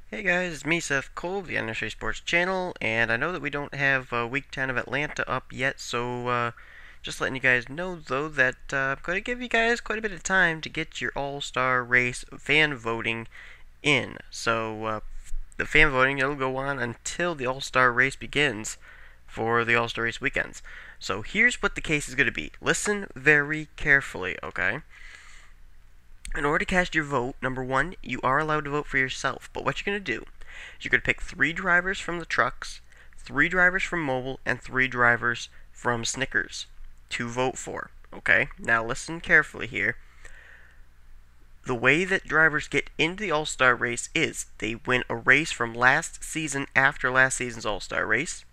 Hey guys, it's me, Seth Cole, the NNSCRA Sports Channel, and I know that we don't have Week 10 of Atlanta up yet, so just letting you guys know, though, that I'm going to give you guys quite a bit of time to get your All-Star Race fan voting in. So the fan voting, it'll go on until the All-Star Race begins for the All-Star Race weekends. So here's what the case is going to be. Listen very carefully, okay? In order to cast your vote, number one, you are allowed to vote for yourself. But what you're going to do is you're going to pick 3 drivers from the trucks, 3 drivers from Mobil, and 3 drivers from Snickers to vote for. Okay? Now listen carefully here. The way that drivers get into the All-Star race is they win a race from last season after last season's All-Star race.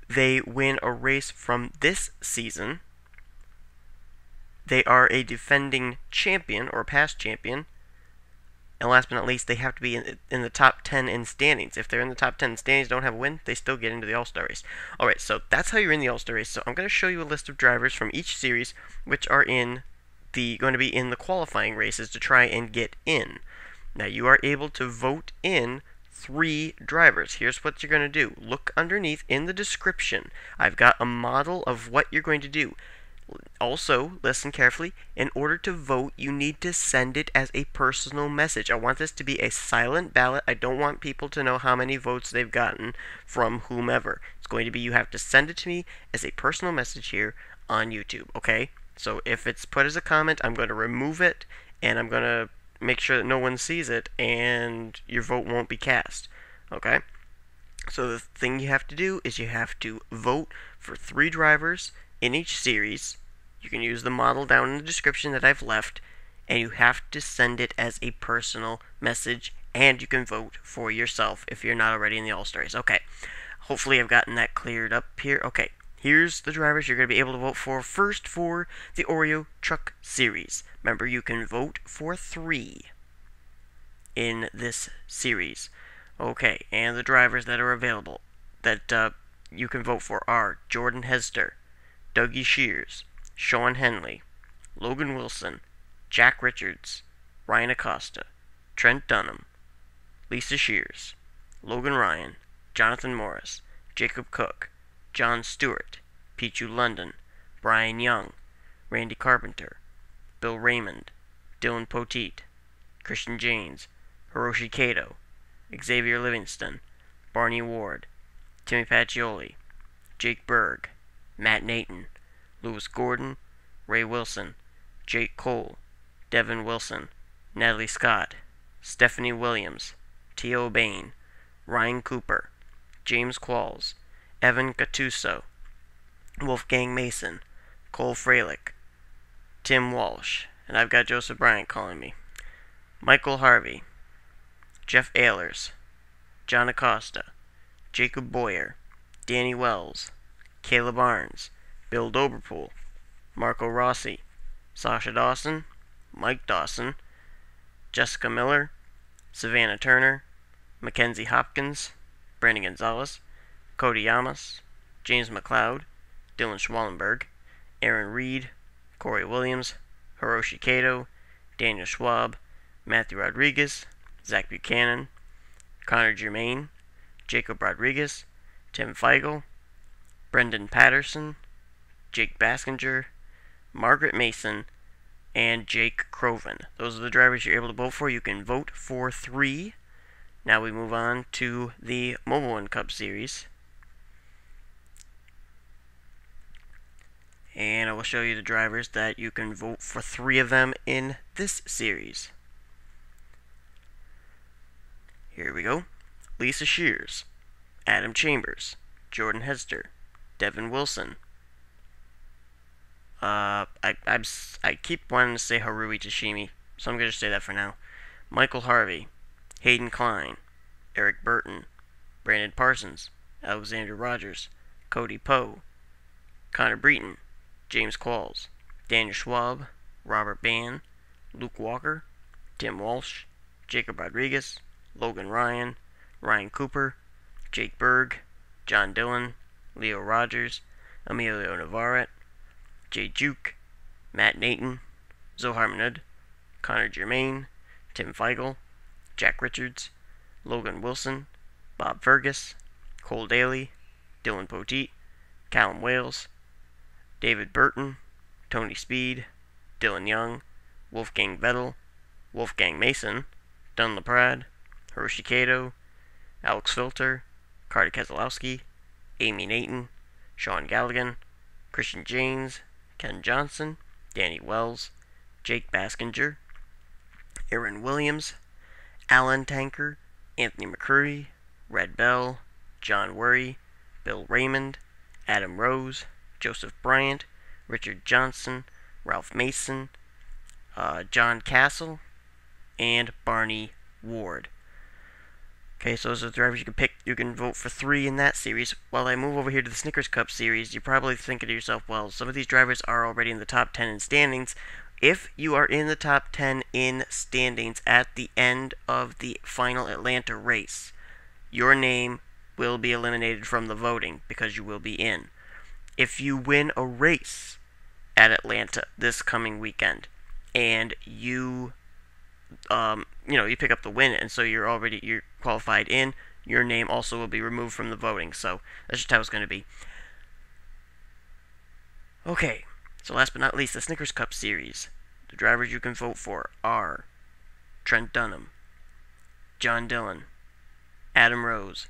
They win a race from this season. They are a defending champion or past champion. And last but not least, they have to be in the top 10 in standings. If they're in the top 10 in standings, don't have a win, they still get into the All-Star race. Alright, so that's how you're in the All-Star race. So I'm going to show you a list of drivers from each series which are going to be in the qualifying races to try and get in. Now you are able to vote in 3 drivers. Here's what you're going to do. Look underneath in the description. I've got a model of what you're going to do. Also, listen carefully. In order to vote, you need to send it as a personal message. I want this to be a silent ballot. I don't want people to know how many votes they've gotten from whomever. It's going to be you have to send it to me as a personal message here on YouTube, okay? So if it's put as a comment, I'm going to remove it, and I'm going to make sure that no one sees it, and your vote won't be cast, okay? So the thing you have to do is you have to vote for 3 drivers in each series. You can use the model down in the description that I've left, and you have to send it as a personal message, and you can vote for yourself if you're not already in the All-Star race. Okay, hopefully I've gotten that cleared up here. Okay, here's the drivers you're going to be able to vote for. First, for the Oreo Truck Series. Remember, you can vote for 3 in this series. Okay, and the drivers that are available that you can vote for are Jordan Hester, Dougie Shears, Sean Henley, Logan Wilson, Jack Richards, Ryan Acosta, Trent Dunham, Lisa Shears, Logan Ryan, Jonathan Morris, Jacob Cook, John Stewart, Pichu London, Brian Young, Randy Carpenter, Bill Raymond, Dylan Poteet, Christian James, Hiroshi Kato, Xavier Livingston, Barney Ward, Timmy Pacioli, Jake Berg, Matt Nathan, Lewis Gordon, Ray Wilson, Jake Cole, Devin Wilson, Natalie Scott, Stephanie Williams, T.O. Bain, Ryan Cooper, James Qualls, Evan Gattuso, Wolfgang Mason, Cole Freilich, Tim Walsh, and I've got Joseph Bryant calling me, Michael Harvey, Jeff Ehlers, John Acosta, Jacob Boyer, Danny Wells, Caleb Barnes, Bill Doberpool, Marco Rossi, Sasha Dawson, Mike Dawson, Jessica Miller, Savannah Turner, Mackenzie Hopkins, Brandon Gonzalez, Cody Yamas, James McLeod, Dylan Schwallenberg, Aaron Reed, Corey Williams, Hiroshi Kato, Daniel Schwab, Matthew Rodriguez, Zach Buchanan, Connor Germain, Jacob Rodriguez, Tim Feigl, Brendan Patterson, Jake Baskinger, Margaret Mason, and Jake Croven. Those are the drivers you're able to vote for. You can vote for 3. Now we move on to the Mobil 1 Cup Series. And I will show you the drivers that you can vote for 3 of them in this series. Here we go. Lisa Shears, Adam Chambers, Jordan Hester, Devin Wilson. I keep wanting to say Harui Tashimi, so I'm going to say that for now. Michael Harvey, Hayden Klein, Eric Burton, Brandon Parsons, Alexander Rogers, Cody Poe, Connor Breton, James Qualls, Daniel Schwab, Robert Bann, Luke Walker, Tim Walsh, Jacob Rodriguez, Logan Ryan, Ryan Cooper, Jake Berg, John Dillon, Leo Rogers, Emilio Navarrete, Jay Juke, Matt Nathan, Zohar Manud, Connor Germain, Tim Feigl, Jack Richards, Logan Wilson, Bob Fergus, Cole Daly, Dylan Poteet, Callum Wales, David Burton, Tony Speed, Dylan Young, Wolfgang Vettel, Wolfgang Mason, Dun LaPrade, Hiroshi Kato, Alex Filter, Carter Keselowski, Amy Nathan, Sean Galligan, Christian James, Ken Johnson, Danny Wells, Jake Baskinger, Aaron Williams, Alan Tanker, Anthony McCurry, Red Bell, John Worry, Bill Raymond, Adam Rose, Joseph Bryant, Richard Johnson, Ralph Mason, John Castle, and Barney Ward. Okay, so those are the drivers you can pick. You can vote for 3 in that series. While I move over here to the Snickers Cup series, you're probably thinking to yourself, well, some of these drivers are already in the top 10 in standings. If you are in the top 10 in standings at the end of the final Atlanta race, your name will be eliminated from the voting because you will be in. If you win a race at Atlanta this coming weekend and you pick up the win, and so you're qualified in, your name also will be removed from the voting. So that's just how it's going to be. Okay, so last but not least, the Snickers Cup series. The drivers you can vote for are Trent Dunham, John Dillon, Adam Rose,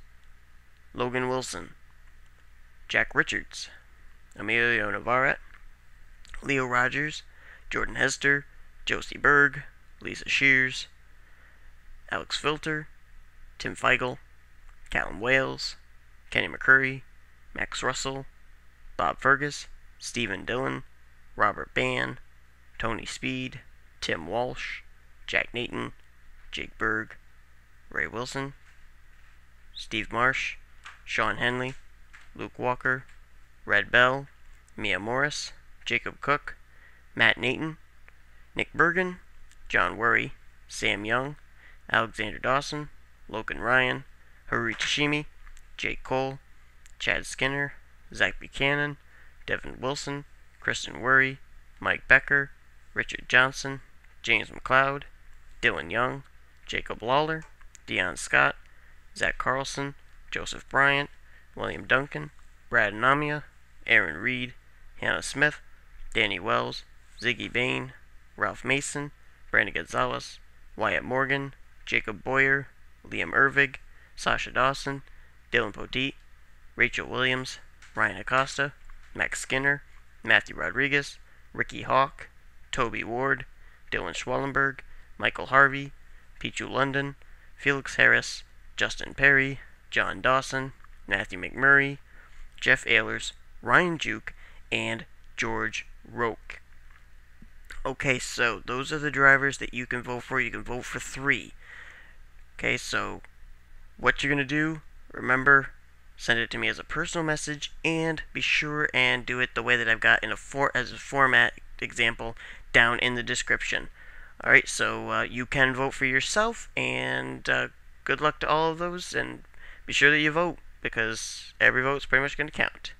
Logan Wilson, Jack Richards, Emilio Navarrete, Leo Rogers, Jordan Hester, Josie Berg, Lisa Shears, Alex Filter, Tim Feigl, Callum Wales, Kenny McCurry, Max Russell, Bob Fergus, Stephen Dillon, Robert Bann, Tony Speed, Tim Walsh, Jack Nathan, Jake Berg, Ray Wilson, Steve Marsh, Sean Henley, Luke Walker, Red Bell, Mia Morris, Jacob Cook, Matt Nathan, Nick Bergen, John Worry, Sam Young, Alexander Dawson, Logan Ryan, Haru Tashimi, Jake Cole, Chad Skinner, Zach Buchanan, Devin Wilson, Kristen Worry, Mike Becker, Richard Johnson, James McLeod, Dylan Young, Jacob Lawler, Dion Scott, Zach Carlson, Joseph Bryant, William Duncan, Brad Namia, Aaron Reed, Hannah Smith, Danny Wells, Ziggy Bain, Ralph Mason, Brandon Gonzalez, Wyatt Morgan, Jacob Boyer, Liam Ervig, Sasha Dawson, Dylan Poteet, Rachel Williams, Ryan Acosta, Max Skinner, Matthew Rodriguez, Ricky Hawk, Toby Ward, Dylan Schwellenberg, Michael Harvey, Pichu London, Felix Harris, Justin Perry, John Dawson, Matthew McMurray, Jeff Ehlers, Ryan Juke, and George Roque. Okay, so those are the drivers that you can vote for. You can vote for 3. Okay, so what you're going to do, remember, send it to me as a personal message, and be sure and do it the way that I've got in as a format example down in the description. Alright, so you can vote for yourself, and good luck to all of those, and be sure that you vote, because every vote's pretty much going to count.